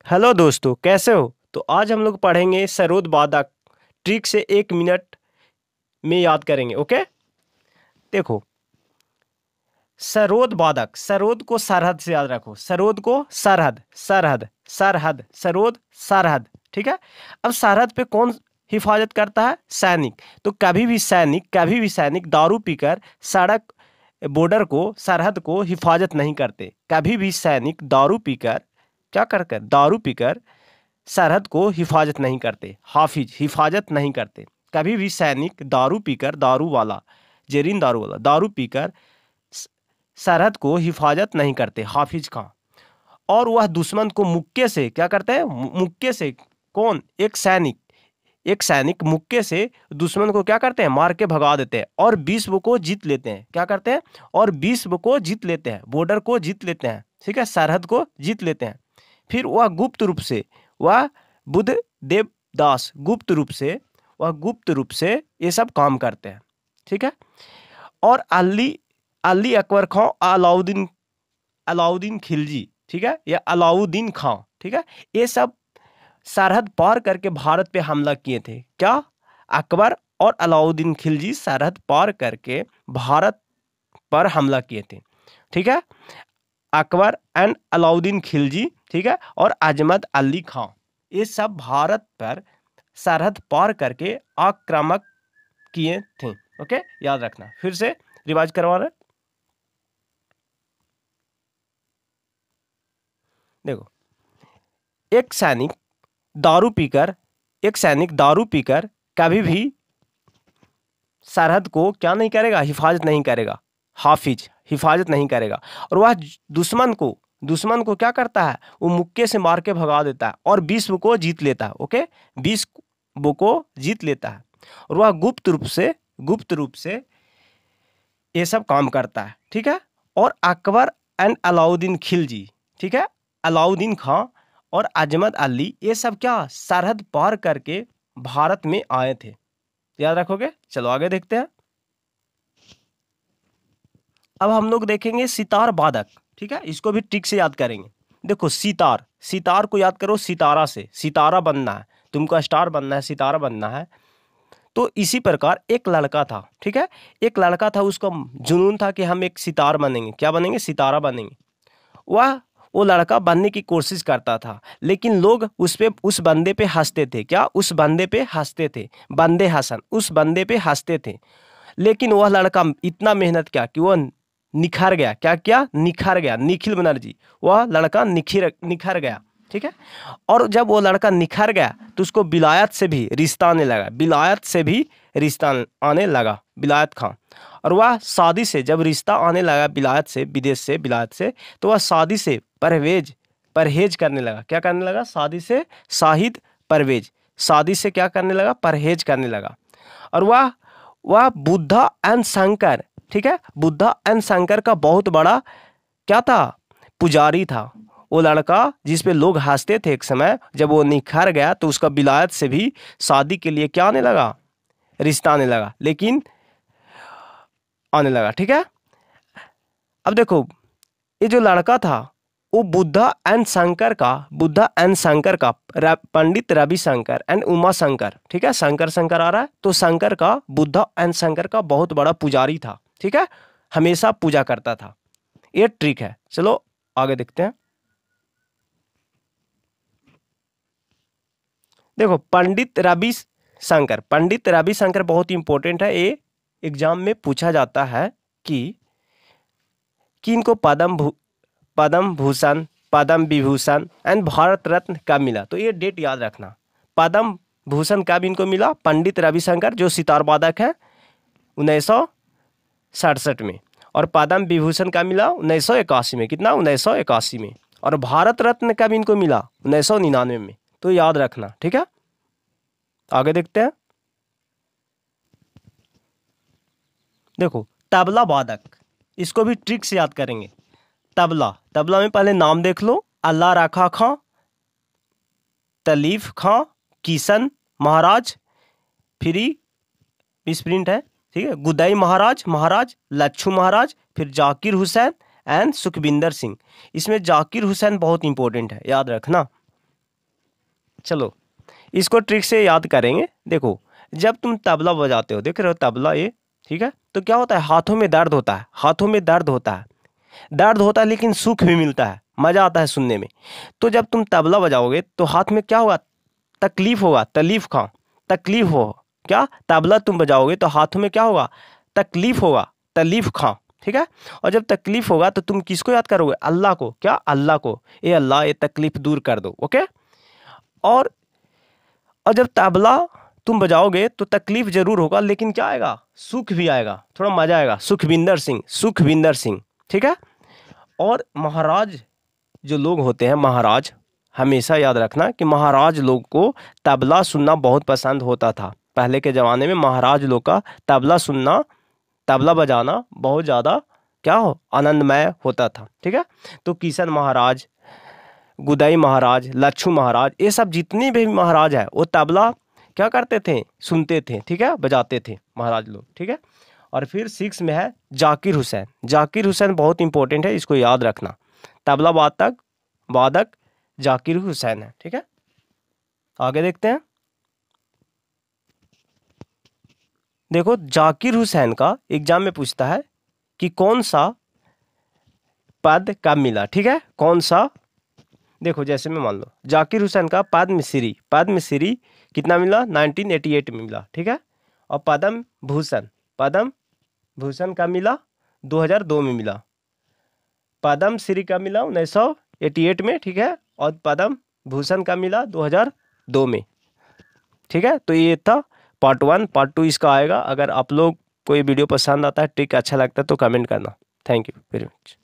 Hello दोस्तों, कैसे हो? तो आज हम लोग पढ़ेंगे सरोद बाधक। ट्रिक से 1 मिनट में याद करेंगे। ओके, देखो। सरोद बाधक, सरोद को सरहद से याद रखो। सरोद को सरहद, सरहद, सरहद, सरोद, सरहद। ठीक है। अब सरहद पे कौन हिफाजत करता है? सैनिक। तो कभी भी सैनिक दारू पीकर सड़क बॉर्डर को, सरहद को हिफाजत नहीं करते। कभी भी सैनिक दारू पीकर, क्या कर दारू पीकर सरहद को हिफाजत नहीं करते। हाफिज, हिफाजत नहीं करते। कभी भी सैनिक दारू पीकर, दारू वाला, जेरिन दारू वाला, दारू पीकर सरहद को हिफाजत नहीं करते। हाफिज खां। और वह दुश्मन को मुक्के से क्या करते हैं? मुक्के से। कौन? एक सैनिक मुक्के से दुश्मन को क्या करते हैं? मार के भगा देते हैं और विश्व को जीत लेते हैं। क्या करते हैं? और विश्व को जीत लेते हैं, बॉर्डर को जीत लेते हैं। ठीक है, सरहद को जीत लेते हैं। फिर वह गुप्त रूप से, वह बुद्ध देवदास गुप्त रूप से ये सब काम करते हैं। ठीक है। और अली अली अकबर खां, अलाउद्दीन खिलजी, ठीक है, या अलाउद्दीन खां, ठीक है, ये सब सरहद पार करके भारत पे हमला किए थे। क्या? अकबर और अलाउद्दीन खिलजी सरहद पार करके भारत पर हमला किए थे। ठीक है। अकबर एंड अलाउद्दीन खिलजी, ठीक है, और अजमत अली खां, ये सब भारत पर सरहद पार करके आक्रामक किए थे। ओके, याद रखना। फिर से रिवाइज करवा रहे। देखो, एक सैनिक दारू पीकर एक सैनिक दारू पीकर कभी भी सरहद को क्या नहीं करेगा? हिफाजत नहीं करेगा। हाफिज, हिफाजत नहीं करेगा। और वह दुश्मन को क्या करता है? वो मुक्के से मार के भगा देता है और विश्व को जीत लेता है। ओके, विश्व को जीत लेता है। और वह गुप्त रूप से ये सब काम करता है। ठीक है। और अकबर एंड अलाउद्दीन खिलजी, ठीक है, अलाउद्दीन खां और अजमत अली, ये सब क्या सरहद पार करके भारत में आए थे। याद रखोगे? चलो आगे देखते हैं। अब हम लोग देखेंगे सितार बाधक। ठीक है, इसको भी ट्रिक से याद करेंगे। देखो, सितार को याद करो। सितारा से, सितारा बनना है तुमको, स्टार बनना है, सितारा बनना है। तो इसी प्रकार एक लड़का था। ठीक है, एक लड़का था, उसका जुनून था कि हम एक सितार बनेंगे। क्या बनेंगे? सितारा बनेंगे। वो लड़का बनने की कोशिश करता था, लेकिन लोग उस बंदे पे हंसते थे। क्या? उस बंदे पे हंसते थे। बंदे हसन उस बंदे पे हंसते थे। लेकिन वह लड़का इतना मेहनत किया कि वह निखर गया। क्या निखर गया। निखिल बनर्जी, वह लड़का निखर गया। ठीक है। और जब वो लड़का निखर गया तो उसको विलायत से भी रिश्ता आने लगा। विलायत खां। और वह शादी से, जब रिश्ता आने लगा विलायत से, विदेश से, विलायत से, तो वह शादी से परहेज करने लगा। क्या करने लगा? शादी से क्या करने लगा? परहेज करने लगा। और वह बुद्धा एंड शंकर, ठीक है, बुद्धा एंड शंकर का बहुत बड़ा क्या था? पुजारी था। वो लड़का जिस पे लोग हंसते थे, एक समय जब वो निखर गया तो उसका विलायत से भी शादी के लिए क्या आने लगा? रिश्ता आने लगा। लेकिन आने लगा। ठीक है। अब देखो, ये जो लड़का था वो बुद्धा एंड शंकर का पंडित रविशंकर एंड उमा शंकर, ठीक है, शंकर आ रहा है, तो शंकर का, बुद्धा एंड शंकर का बहुत बड़ा पुजारी था। ठीक है, हमेशा पूजा करता था। ये ट्रिक है। चलो आगे देखते हैं। देखो, पंडित रविशंकर बहुत इंपॉर्टेंट है। ये एग्जाम में पूछा जाता है कि इनको पद्म भूषण, पद्म विभूषण एंड भारत रत्न कब मिला? तो ये डेट याद रखना। पद्म भूषण कब इनको मिला? पंडित रविशंकर, जो सितार वादक है, 1967 में। और पद्म विभूषण कब मिला? 1981 में। कितना? 1981 में। और भारत रत्न कब इनको मिला? 1999 में। तो याद रखना। ठीक है, आगे देखते हैं। देखो, तबला वादक, इसको भी ट्रिक से याद करेंगे। तबला में पहले नाम देख लो। अल्लाह रखा खां, तलीफ खां, किशन महाराज, फिर मिसप्रिंट है, ठीक है, गुदई महाराज, लच्छू महाराज, फिर जाकिर हुसैन एंड सुखविंदर सिंह। इसमें जाकिर हुसैन बहुत इंपॉर्टेंट है, याद रखना। चलो इसको ट्रिक से याद करेंगे। देखो जब तुम तबला बजाते हो, देख रहे हो तबला ये, ठीक है, तो क्या होता है, हाथों में दर्द होता है, हाथों में दर्द होता है, दर्द होता है लेकिन सुख भी मिलता है, मजा आता है सुनने में। तो जब तुम तबला बजाओगे तो हाथ में क्या होगा, तकलीफ होगा, तकलीफ खां, तकलीफ हो, क्या तबला तुम बजाओगे तो हाथों में क्या होगा, तकलीफ होगा, तकलीफ खां, ठीक है। और जब तकलीफ होगा तो तुम किसको याद करोगे, अल्लाह को, क्या, अल्लाह को, ये अल्लाह ये तकलीफ दूर कर दो, ओके। और जब तबला तुम बजाओगे तो तकलीफ जरूर होगा लेकिन क्या आएगा, सुख भी आएगा, थोड़ा मजा आएगा। सुखविंदर सिंह, सुखविंदर सिंह, ठीक है। और महाराज जो लोग होते हैं, महाराज, हमेशा याद रखना कि महाराज लोग को तबला सुनना बहुत पसंद होता था। पहले के ज़माने में महाराज लोग का तबला सुनना, तबला बजाना बहुत ज़्यादा क्या हो, आनंदमय होता था, ठीक है। तो किशन महाराज, गुदई महाराज, लच्छू महाराज, ये सब जितने भी महाराज है वो तबला क्या करते थे, सुनते थे, ठीक है, बजाते थे महाराज लोग, ठीक है। और फिर 6 में है जाकिर हुसैन। जाकिर हुसैन बहुत इंपॉर्टेंट है, इसको याद रखना। तबला वादक जाकिर हुसैन है, ठीक है। आगे देखते हैं। देखो जाकिर हुसैन का एग्जाम में पूछता है कि कौन सा पद कब मिला, ठीक है, कौन सा। देखो जैसे मैं मान लो जाकिर हुसैन का पद्मश्री, पद्मश्री कितना मिला, 1988 में मिला, ठीक है। और पद्म भूषण का मिला 2002 में मिला। पद्म श्री का मिला 1988 में, ठीक है। और पद्म भूषण का मिला 2002 में, ठीक है। तो ये था पार्ट 1। पार्ट 2 इसका आएगा। अगर आप लोग को ये वीडियो पसंद आता है, ट्रिक अच्छा लगता है तो कमेंट करना। Thank you very much.